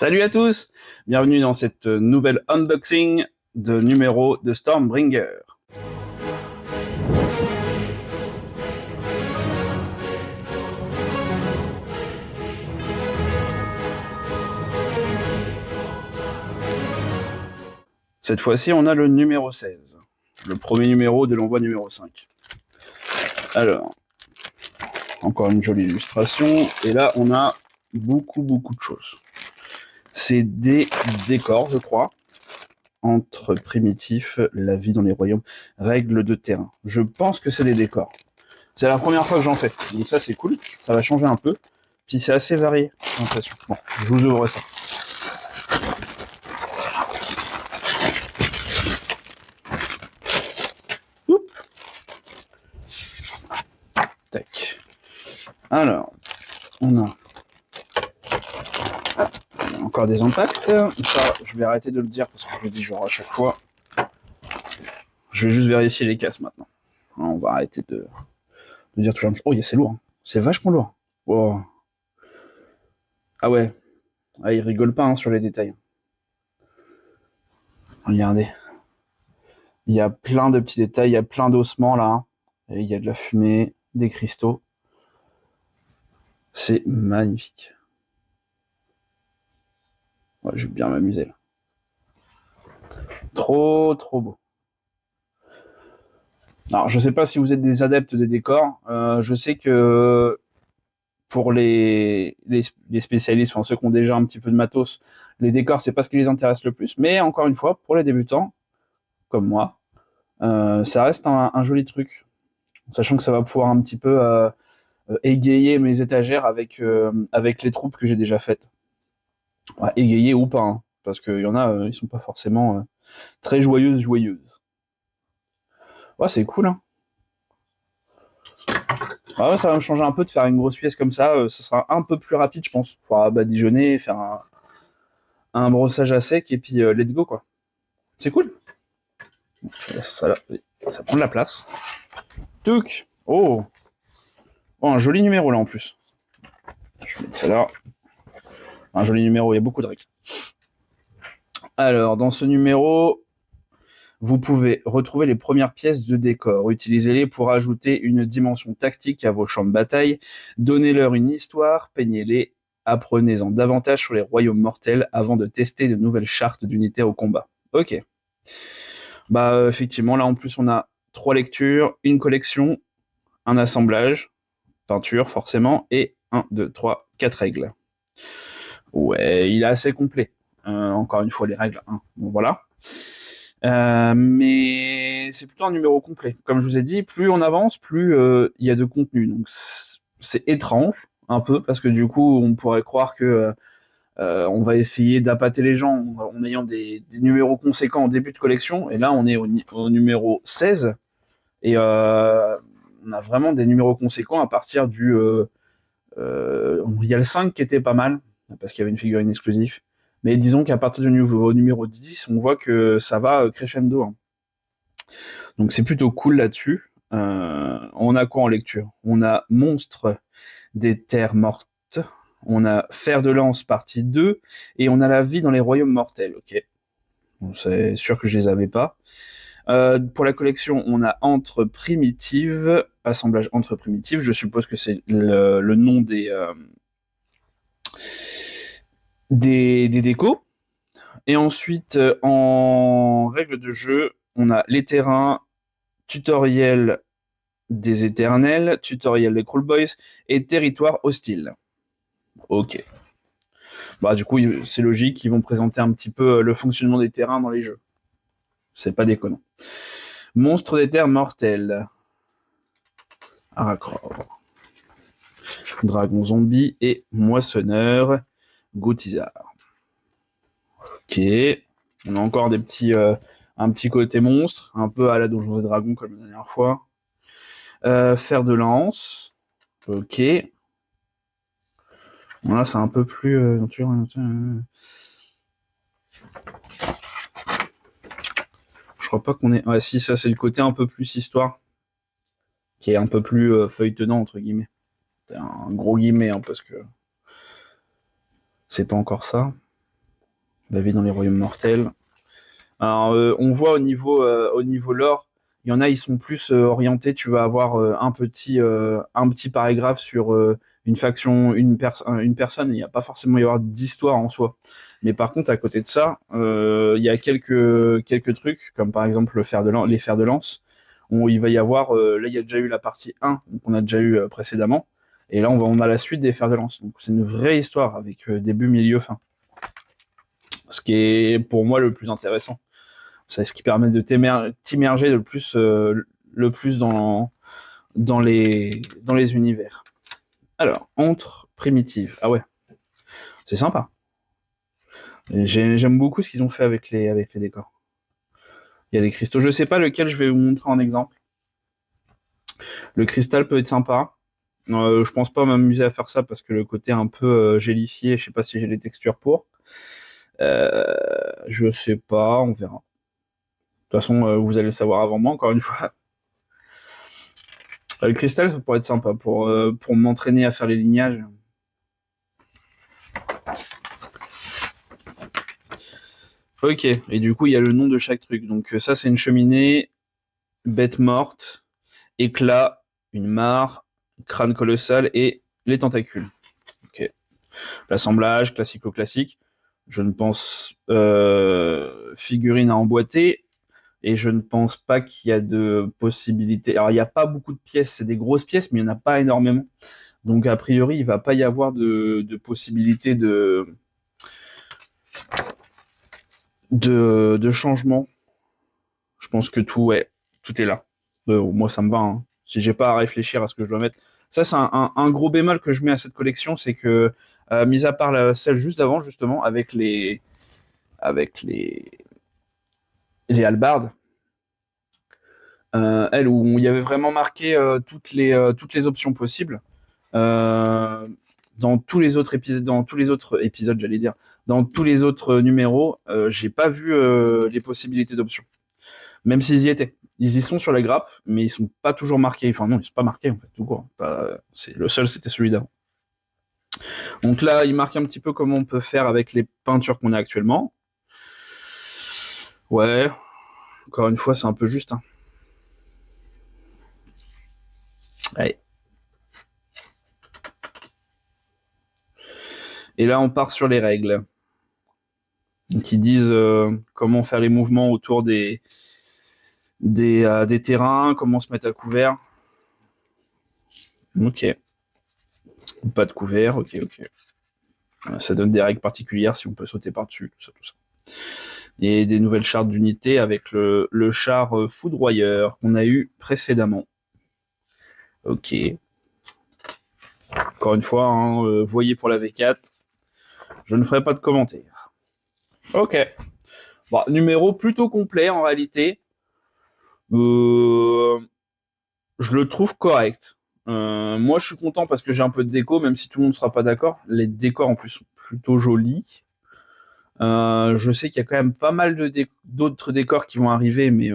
Salut à tous, bienvenue dans cette nouvelle unboxing de numéro de Stormbringer. Cette fois-ci, on a le numéro 16, le premier numéro de l'envoi numéro 5. Alors, encore une jolie illustration, et là on a beaucoup de choses. C'est des décors, je crois, entre primitifs, la vie dans les royaumes, règles de terrain. Je pense que c'est des décors. C'est la première fois que j'en fais, donc ça c'est cool, ça va changer un peu. Puis c'est assez varié, j'ai l'impression. Bon, je vous ouvre ça. Oups. Tac. Alors, on a encore des impacts. Ça, je vais arrêter de le dire parce que je le dis genre à chaque fois. Je vais juste vérifier les cases maintenant. On va arrêter de dire toujours la même chose. Oh, c'est lourd. C'est vachement lourd. Oh. Ah ouais. Ah, il rigole pas sur les détails. Regardez. Il y a plein de petits détails, il y a plein d'ossements là. Et il y a de la fumée, des cristaux. C'est magnifique. Ouais, je vais bien m'amuser là. Trop beau. Alors, je sais pas si vous êtes des adeptes des décors. Je sais que pour les spécialistes, enfin ceux qui ont déjà un petit peu de matos, les décors, c'est pas ce qui les intéresse le plus. Mais encore une fois, pour les débutants, comme moi, ça reste un joli truc. Sachant que ça va pouvoir un petit peu égayer mes étagères avec les troupes que j'ai déjà faites. Ouais, égayer ou pas, hein, parce qu'il y en a, ils sont pas forcément très joyeuses. Ouais, c'est cool, hein. Ah ouais, ça va me changer un peu de faire une grosse pièce comme ça. Ça sera un peu plus rapide, je pense. Pour badigeonner, faire un brossage à sec et puis let's go, quoi. C'est cool. Bon, je laisse ça là. Ça prend de la place. Tuc. Oh, un joli numéro là en plus. Je vais mettre ça là. Un joli numéro, il y a beaucoup de règles. Alors, dans ce numéro, vous pouvez retrouver les premières pièces de décor. Utilisez-les pour ajouter une dimension tactique à vos champs de bataille. Donnez-leur une histoire, peignez-les, apprenez-en davantage sur les royaumes mortels avant de tester de nouvelles chartes d'unités au combat. Ok. Bah effectivement, là en plus on a 3 lectures, une collection, un assemblage, peinture forcément, et 1, 2, 3, 4 règles. Ouais, il est assez complet. Encore une fois, les règles, hein. Bon voilà. Mais c'est plutôt un numéro complet. Comme je vous ai dit, plus on avance, plus il y a de contenu. Donc c'est étrange, un peu, parce que du coup, on pourrait croire que on va essayer d'appâter les gens en ayant des numéros conséquents en début de collection. Et là, on est au numéro 16. Et on a vraiment des numéros conséquents à partir du... il y a le 5 qui était pas mal, parce qu'il y avait une figurine exclusive. Mais disons qu'à partir du numéro 10, on voit que ça va crescendo, hein. Donc c'est plutôt cool là-dessus. On a quoi en lecture? On a Monstre des Terres Mortes, on a Fer de Lance partie 2, et on a La Vie dans les Royaumes Mortels. Ok, bon, c'est sûr que je les avais pas. Pour la collection, on a Entre Primitives, assemblage Entre Primitives, je suppose que c'est le nom des décos. Et ensuite, en règle de jeu, on a les terrains, tutoriel des éternels, tutoriel des Crawl Boys et territoire hostile. Ok. Bah du coup, c'est logique, ils vont présenter un petit peu le fonctionnement des terrains dans les jeux. C'est pas déconnant. Monstre des terres mortels. Aracror. Dragon zombie et moissonneur Gautizard. Ok. On a encore des petits, un petit côté monstre, un peu à la Donjons et Dragons comme la dernière fois. Fer de lance. Ok. Voilà, c'est un peu plus... Je crois pas qu'on est... Ah si, ça c'est le côté un peu plus histoire, qui est un peu plus feuilletonnant, entre guillemets. C'est un gros guillemet, hein, parce que c'est pas encore ça. La vie dans les royaumes mortels. Alors, on voit au niveau lore, il y en a, ils sont plus orientés. Tu vas avoir un petit paragraphe sur une faction, une personne. Il n'y a pas forcément y avoir d'histoire en soi. Mais par contre, à côté de ça, il y a quelques trucs, comme par exemple les fers de lance. Où il va y avoir, là, il y a déjà eu la partie 1, qu'on a déjà eu précédemment. Et là, on a la suite des fers de lance. Donc, c'est une vraie histoire avec début, milieu, fin. Ce qui est pour moi le plus intéressant. C'est ce qui permet de t'immerger le plus dans les univers. Alors, entre primitives. Ah ouais, c'est sympa. J'aime beaucoup ce qu'ils ont fait avec les décors. Il y a des cristaux. Je sais pas lequel je vais vous montrer en exemple. Le cristal peut être sympa. Je pense pas m'amuser à faire ça parce que le côté un peu gélifié, je sais pas si j'ai les textures pour. Je sais pas, on verra. De toute façon, vous allez le savoir avant moi, encore une fois. Le cristal, ça pourrait être sympa pour m'entraîner à faire les lignages. Ok, et du coup, il y a le nom de chaque truc. Donc ça, c'est une cheminée, bête morte, éclat, une mare, crâne colossal et les tentacules. Ok. L'assemblage, classico-classique. Je ne pense figurine à emboîter. Et je ne pense pas qu'il y a de possibilités. Alors, il n'y a pas beaucoup de pièces, c'est des grosses pièces, mais il n'y en a pas énormément. Donc, a priori, il ne va pas y avoir de possibilité de changement. Je pense que tout est là. Moi, ça me va. Hein. Si j'ai pas à réfléchir à ce que je dois mettre. Ça, c'est un gros bémol que je mets à cette collection, c'est que, mis à part celle juste d'avant, justement, avec les hallebardes, elle, où il y avait vraiment marqué toutes les options possibles. Euh, dans tous les autres épisodes, j'allais dire, dans tous les autres numéros, j'ai pas vu les possibilités d'options. Même s'ils y étaient. Ils y sont sur la grappe, mais ils sont pas toujours marqués. Enfin non, ils sont pas marqués en fait, tout court. C'est le seul, c'était celui d'avant. Donc là, il marque un petit peu comment on peut faire avec les peintures qu'on a actuellement. Ouais, encore une fois, c'est un peu juste. Hein. Allez. Et là, on part sur les règles. Donc ils disent comment faire les mouvements autour des terrains, comment se mettre à couvert. Ok. Pas de couvert, ok, ok. Ça donne des règles particulières si on peut sauter par-dessus, tout ça, tout ça. Et des nouvelles chartes d'unité avec le char foudroyeur qu'on a eu précédemment. Ok. Encore une fois, hein, voyez pour la V4. Je ne ferai pas de commentaires. Ok. Bon, numéro plutôt complet en réalité. Euh, je le trouve correct. Moi, je suis content parce que j'ai un peu de déco, même si tout le monde ne sera pas d'accord. Les décors en plus sont plutôt jolis. Je sais qu'il y a quand même pas mal d'autres décors qui vont arriver, mais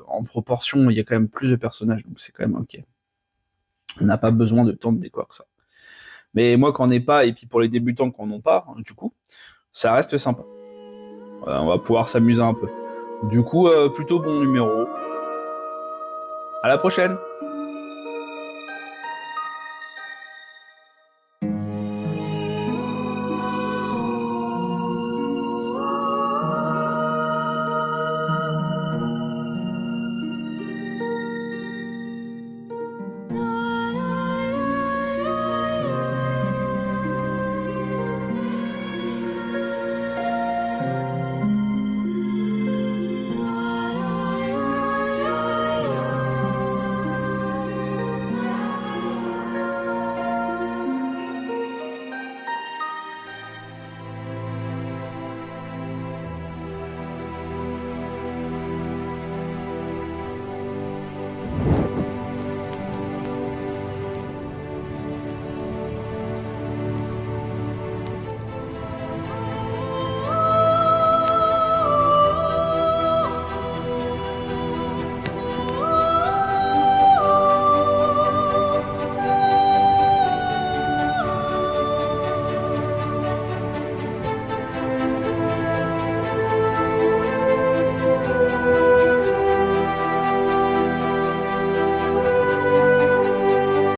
en proportion, il y a quand même plus de personnages, donc c'est quand même ok. On n'a pas besoin de tant de décors que ça. Mais moi, quand on n'est pas, et puis pour les débutants qui n'en ont pas, du coup, ça reste sympa. On va pouvoir s'amuser un peu. Du coup, plutôt bon numéro. À la prochaine!